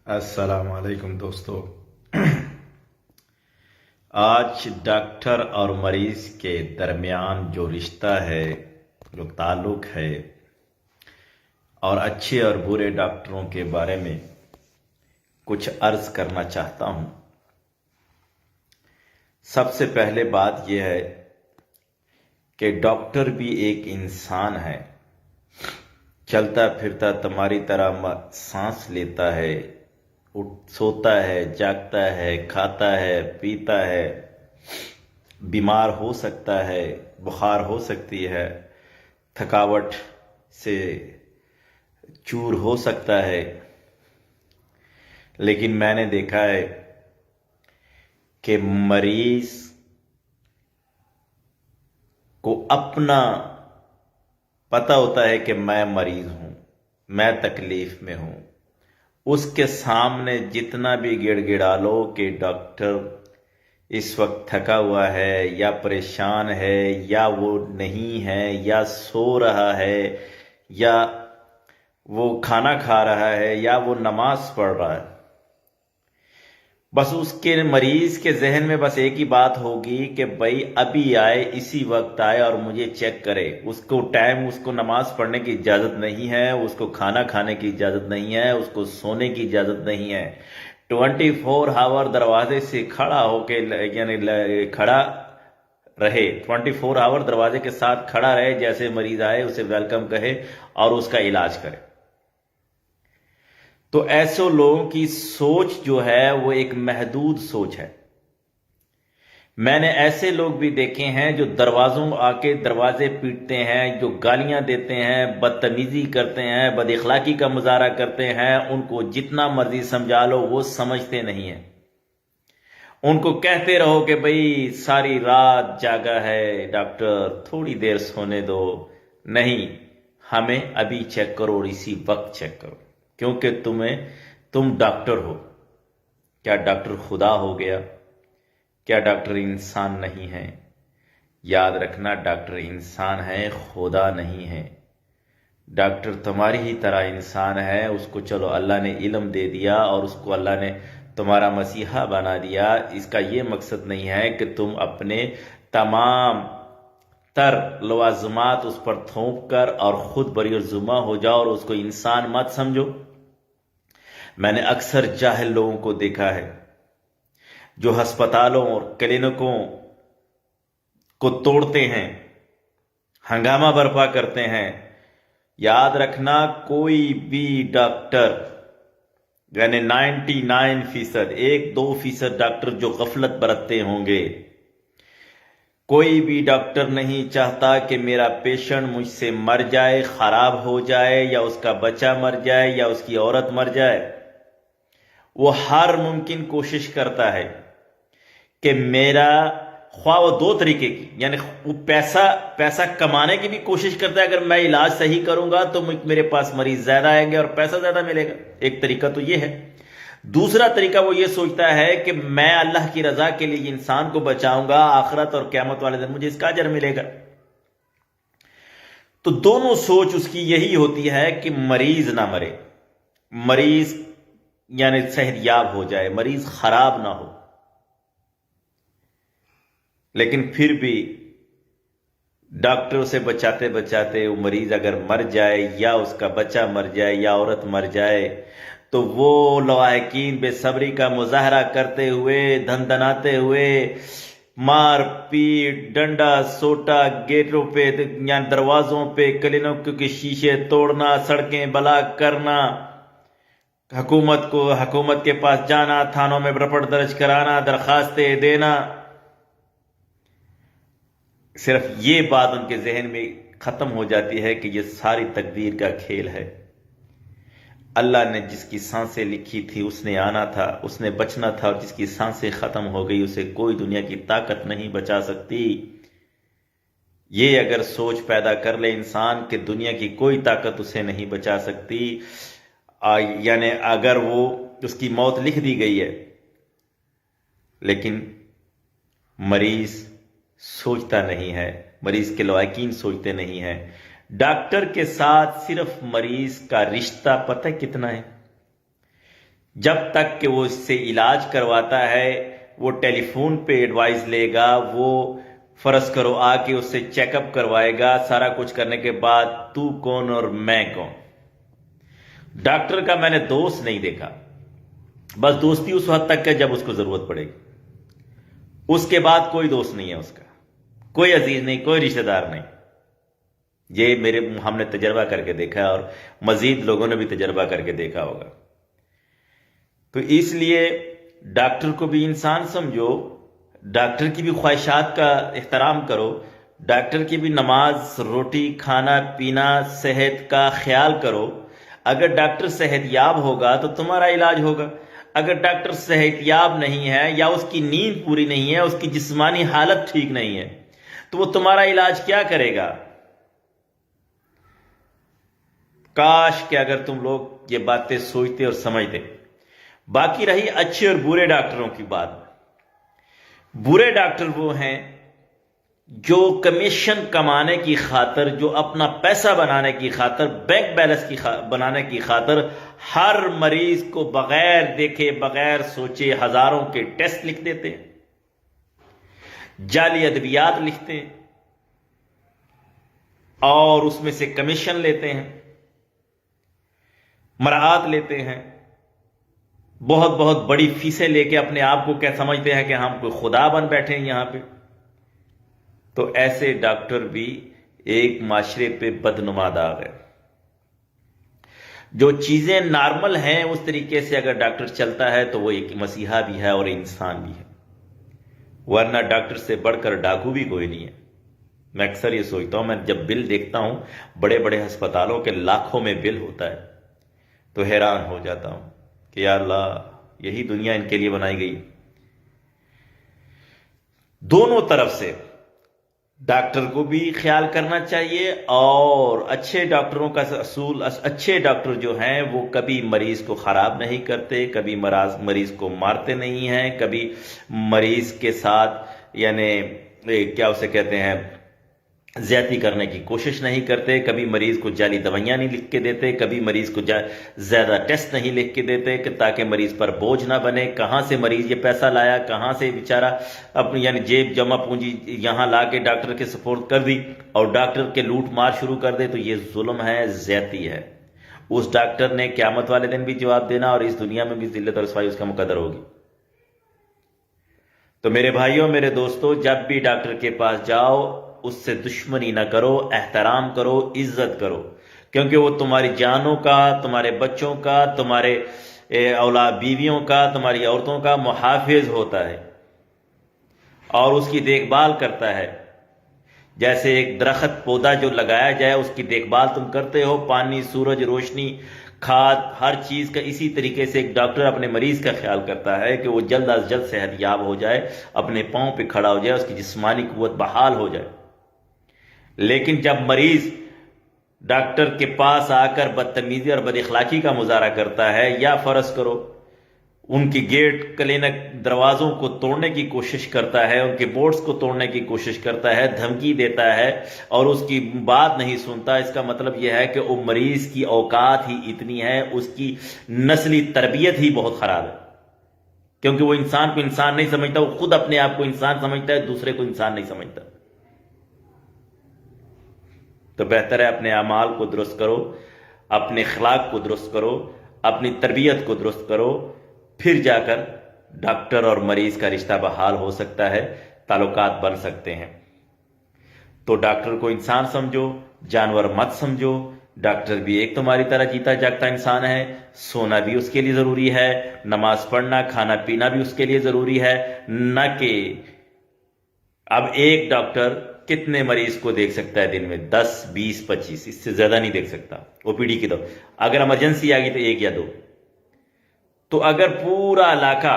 السلام علیکم دوستو۔ آج ڈاکٹر اور مریض کے درمیان جو رشتہ ہے، جو تعلق ہے، اور اچھے اور برے ڈاکٹروں کے بارے میں کچھ عرض کرنا چاہتا ہوں۔ سب سے پہلے بات یہ ہے کہ ڈاکٹر بھی ایک انسان ہے، چلتا پھرتا تمہاری طرح سانس لیتا ہے، سوتا ہے، جاگتا ہے، کھاتا ہے، پیتا ہے، بیمار ہو سکتا ہے، بخار ہو سکتی ہے، تھکاوٹ سے چور ہو سکتا ہے۔ لیکن میں نے دیکھا ہے کہ مریض کو اپنا پتہ ہوتا ہے کہ میں مریض ہوں، میں تکلیف میں ہوں۔ اس کے سامنے جتنا بھی گڑ گڑا لو کہ ڈاکٹر اس وقت تھکا ہوا ہے یا پریشان ہے یا وہ نہیں ہے یا سو رہا ہے یا وہ کھانا کھا رہا ہے یا وہ نماز پڑھ رہا ہے، بس اس کے مریض کے ذہن میں بس ایک ہی بات ہوگی کہ بھائی ابھی آئے، اسی وقت آئے اور مجھے چیک کرے۔ اس کو ٹائم، اس کو نماز پڑھنے کی اجازت نہیں ہے، اس کو کھانا کھانے کی اجازت نہیں ہے، اس کو سونے کی اجازت نہیں ہے۔ 24 آور دروازے سے کھڑا ہو کے کھڑا رہے، 24 آور دروازے کے ساتھ کھڑا رہے، جیسے مریض آئے اسے ویلکم کہے اور اس کا علاج کرے۔ تو ایسے لوگوں کی سوچ جو ہے وہ ایک محدود سوچ ہے۔ میں نے ایسے لوگ بھی دیکھے ہیں جو دروازوں آ کے دروازے پیٹتے ہیں، جو گالیاں دیتے ہیں، بدتمیزی کرتے ہیں، بد اخلاقی کا مظاہرہ کرتے ہیں۔ ان کو جتنا مرضی سمجھا لو وہ سمجھتے نہیں ہیں۔ ان کو کہتے رہو کہ بھئی ساری رات جاگا ہے ڈاکٹر، تھوڑی دیر سونے دو، نہیں، ہمیں ابھی چیک کرو اور اسی وقت چیک کرو، کیونکہ تم ڈاکٹر ہو۔ کیا ڈاکٹر خدا ہو گیا؟ کیا ڈاکٹر انسان نہیں ہے؟ یاد رکھنا، ڈاکٹر انسان ہے، خدا نہیں ہے۔ ڈاکٹر تمہاری ہی طرح انسان ہے، اس کو چلو اللہ نے علم دے دیا اور اس کو اللہ نے تمہارا مسیحا بنا دیا۔ اس کا یہ مقصد نہیں ہے کہ تم اپنے تمام تر لوازمات اس پر تھوپ کر اور خود بری الذمہ ہو جاؤ اور اس کو انسان مت سمجھو۔ میں نے اکثر جاہل لوگوں کو دیکھا ہے جو ہسپتالوں اور کلینکوں کو توڑتے ہیں، ہنگامہ برپا کرتے ہیں۔ یاد رکھنا، کوئی بھی ڈاکٹر، یعنی 99%، 1-2% ڈاکٹر جو غفلت برتتے ہوں گے، کوئی بھی ڈاکٹر نہیں چاہتا کہ میرا پیشنٹ مجھ سے مر جائے، خراب ہو جائے، یا اس کا بچہ مر جائے یا اس کی عورت مر جائے۔ وہ ہر ممکن کوشش کرتا ہے کہ میرا، خواہ وہ 2 طریقے کی، یعنی وہ پیسہ کمانے کی بھی کوشش کرتا ہے، اگر میں علاج صحیح کروں گا تو میرے پاس مریض زیادہ آئیں گے اور پیسہ زیادہ ملے گا۔ ایک طریقہ تو یہ ہے۔ دوسرا طریقہ وہ یہ سوچتا ہے کہ میں اللہ کی رضا کے لیے انسان کو بچاؤں گا، آخرت اور قیامت والے دن مجھے اس کا اجر ملے گا۔ تو دونوں سوچ اس کی یہی ہوتی ہے کہ مریض نہ مرے، مریض یعنی صحت یاب ہو جائے، مریض خراب نہ ہو۔ لیکن پھر بھی ڈاکٹر اسے بچاتے بچاتے وہ مریض اگر مر جائے یا اس کا بچہ مر جائے یا عورت مر جائے تو وہ لواحقین بے صبری کا مظاہرہ کرتے ہوئے، دھن دھناتے ہوئے، مار پیٹ، ڈنڈا سوٹا، گیٹوں پہ یا دروازوں پہ کلینکوں کے شیشے توڑنا، سڑکیں بلاک کرنا، حکومت کے پاس جانا، تھانوں میں رپورٹ درج کرانا، درخواستیں دینا۔ صرف یہ بات ان کے ذہن میں ختم ہو جاتی ہے کہ یہ ساری تقدیر کا کھیل ہے۔ اللہ نے جس کی سانسیں لکھی تھی اس نے آنا تھا، اس نے بچنا تھا، اور جس کی سانسیں ختم ہو گئی اسے کوئی دنیا کی طاقت نہیں بچا سکتی۔ یہ اگر سوچ پیدا کر لے انسان کہ دنیا کی کوئی طاقت اسے نہیں بچا سکتی، یعنی اگر وہ اس کی موت لکھ دی گئی ہے، لیکن مریض سوچتا نہیں ہے، مریض کے لواحقین سوچتے نہیں ہیں۔ ڈاکٹر کے ساتھ صرف مریض کا رشتہ پتہ کتنا ہے؟ جب تک کہ وہ اس سے علاج کرواتا ہے، وہ ٹیلی فون پہ ایڈوائز لے گا، وہ فرض کرو آ کے اس سے چیک اپ کروائے گا، سارا کچھ کرنے کے بعد تو کون اور میں کون؟ ڈاکٹر کا میں نے دوست نہیں دیکھا، بس دوستی اس حد تک ہے جب اس کو ضرورت پڑے گی، اس کے بعد کوئی دوست نہیں ہے اس کا، کوئی عزیز نہیں، کوئی رشتہ دار نہیں۔ یہ ہم نے تجربہ کر کے دیکھا ہے، اور مزید لوگوں نے بھی تجربہ کر کے دیکھا ہوگا۔ تو اس لیے ڈاکٹر کو بھی انسان سمجھو، ڈاکٹر کی بھی خواہشات کا احترام کرو، ڈاکٹر کی بھی نماز، روٹی، کھانا پینا، صحت کا خیال کرو۔ اگر ڈاکٹر صحت یاب ہوگا تو تمہارا علاج ہوگا، اگر ڈاکٹر صحت یاب نہیں ہے یا اس کی نیند پوری نہیں ہے، اس کی جسمانی حالت ٹھیک نہیں ہے، تو وہ تمہارا علاج کیا کرے گا؟ کاش کہ اگر تم لوگ یہ باتیں سوچتے اور سمجھتے۔ باقی رہی اچھے اور برے ڈاکٹروں کی بات، برے ڈاکٹر وہ ہیں جو کمیشن کمانے کی خاطر، جو اپنا پیسہ بنانے کی خاطر، بینک بیلنس بنانے کی خاطر ہر مریض کو بغیر دیکھے، بغیر سوچے ہزاروں کے ٹیسٹ لکھ دیتے ہیں، جعلی ادویات لکھتے ہیں اور اس میں سے کمیشن لیتے ہیں، مراعات لیتے ہیں، بہت بہت بڑی فیسیں لے کے اپنے آپ کو کیا سمجھتے ہیں کہ ہم کوئی خدا بن بیٹھے ہیں یہاں پہ۔ تو ایسے ڈاکٹر بھی ایک معاشرے پہ بدنما داغ ہے۔ جو چیزیں نارمل ہیں اس طریقے سے اگر ڈاکٹر چلتا ہے تو وہ ایک مسیحا بھی ہے اور انسان بھی ہے، ورنہ ڈاکٹر سے بڑھ کر ڈاکو بھی کوئی نہیں ہے۔ میں اکثر یہ سوچتا ہوں، میں جب بل دیکھتا ہوں بڑے بڑے ہسپتالوں کے لاکھوں میں بل ہوتا ہے تو حیران ہو جاتا ہوں کہ یا اللہ، یہی دنیا ان کے لیے بنائی گئی۔ دونوں طرف سے ڈاکٹر کو بھی خیال کرنا چاہیے، اور اچھے ڈاکٹروں کا اصول، اچھے ڈاکٹر جو ہیں وہ کبھی مریض کو خراب نہیں کرتے، کبھی مریض کو مارتے نہیں ہیں، کبھی مریض کے ساتھ یعنی کیا اسے کہتے ہیں زیادتی کرنے کی کوشش نہیں کرتے، کبھی مریض کو جعلی دوائیاں نہیں لکھ کے دیتے، کبھی مریض کو زیادہ ٹیسٹ نہیں لکھ کے دیتے کہ تاکہ مریض پر بوجھ نہ بنے۔ کہاں سے مریض یہ پیسہ لایا، کہاں سے بیچارہ اپنی یعنی جیب جمع پونجی یہاں لا کے ڈاکٹر کے سپورٹ کر دی اور ڈاکٹر کے لوٹ مار شروع کر دے، تو یہ ظلم ہے، زیادتی ہے۔ اس ڈاکٹر نے قیامت والے دن بھی جواب دینا، اور اس دنیا میں بھی ذلت اور رسوائی اس کا مقدر ہوگی۔ تو میرے بھائیوں، میرے دوستوں، جب بھی ڈاکٹر کے پاس جاؤ اس سے دشمنی نہ کرو، احترام کرو، عزت کرو، کیونکہ وہ تمہاری جانوں کا، تمہارے بچوں کا، تمہارے اولاد بیویوں کا، تمہاری عورتوں کا محافظ ہوتا ہے اور اس کی دیکھ بھال کرتا ہے۔ جیسے ایک درخت پودا جو لگایا جائے اس کی دیکھ بھال تم کرتے ہو، پانی، سورج، روشنی، کھاد، ہر چیز کا، اسی طریقے سے ایک ڈاکٹر اپنے مریض کا خیال کرتا ہے کہ وہ جلد از جلد صحت یاب ہو جائے، اپنے پاؤں پہ کھڑا ہو جائے، اس کی جسمانی قوت بحال ہو جائے۔ لیکن جب مریض ڈاکٹر کے پاس آ کر بدتمیزی اور بد اخلاقی کا مظاہرہ کرتا ہے، یا فرض کرو ان کی گیٹ کلینک دروازوں کو توڑنے کی کوشش کرتا ہے، ان کے بورڈز کو توڑنے کی کوشش کرتا ہے، دھمکی دیتا ہے اور اس کی بات نہیں سنتا، اس کا مطلب یہ ہے کہ وہ مریض کی اوقات ہی اتنی ہے، اس کی نسلی تربیت ہی بہت خراب ہے، کیونکہ وہ انسان کو انسان نہیں سمجھتا، وہ خود اپنے آپ کو انسان سمجھتا ہے، دوسرے کو انسان نہیں سمجھتا۔ تو بہتر ہے اپنے اعمال کو درست کرو، اپنے اخلاق کو درست کرو، اپنی تربیت کو درست کرو، پھر جا کر ڈاکٹر اور مریض کا رشتہ بحال ہو سکتا ہے، تعلقات بن سکتے ہیں۔ تو ڈاکٹر کو انسان سمجھو، جانور مت سمجھو۔ ڈاکٹر بھی ایک تمہاری طرح جیتا جاگتا انسان ہے، سونا بھی اس کے لیے ضروری ہے، نماز پڑھنا، کھانا پینا بھی اس کے لیے ضروری ہے، نہ کہ اب ایک ڈاکٹر کتنے مریض کو دیکھ سکتا ہے دن میں؟ 10، 20، 25، اس سے زیادہ نہیں دیکھ سکتا۔ او پی ڈی کی اگر ایمرجنسی آ گئی تو 1 یا 2۔ تو اگر پورا علاقہ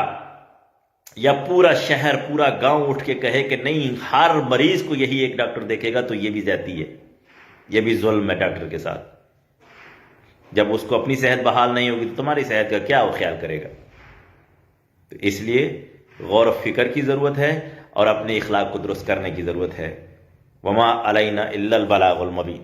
یا پورا شہر، پورا گاؤں اٹھ کے کہے کہ نہیں ہر مریض کو یہی ایک ڈاکٹر دیکھے گا، تو یہ بھی زیادتی ہے، یہ بھی ظلم ہے ڈاکٹر کے ساتھ۔ جب اس کو اپنی صحت بحال نہیں ہوگی تو تمہاری صحت کا کیا وہ خیال کرے گا؟ تو اس لیے غور و فکر کی ضرورت ہے اور اپنے اخلاق کو درست کرنے کی ضرورت ہے۔ وما علینا الا البلاغ المبین۔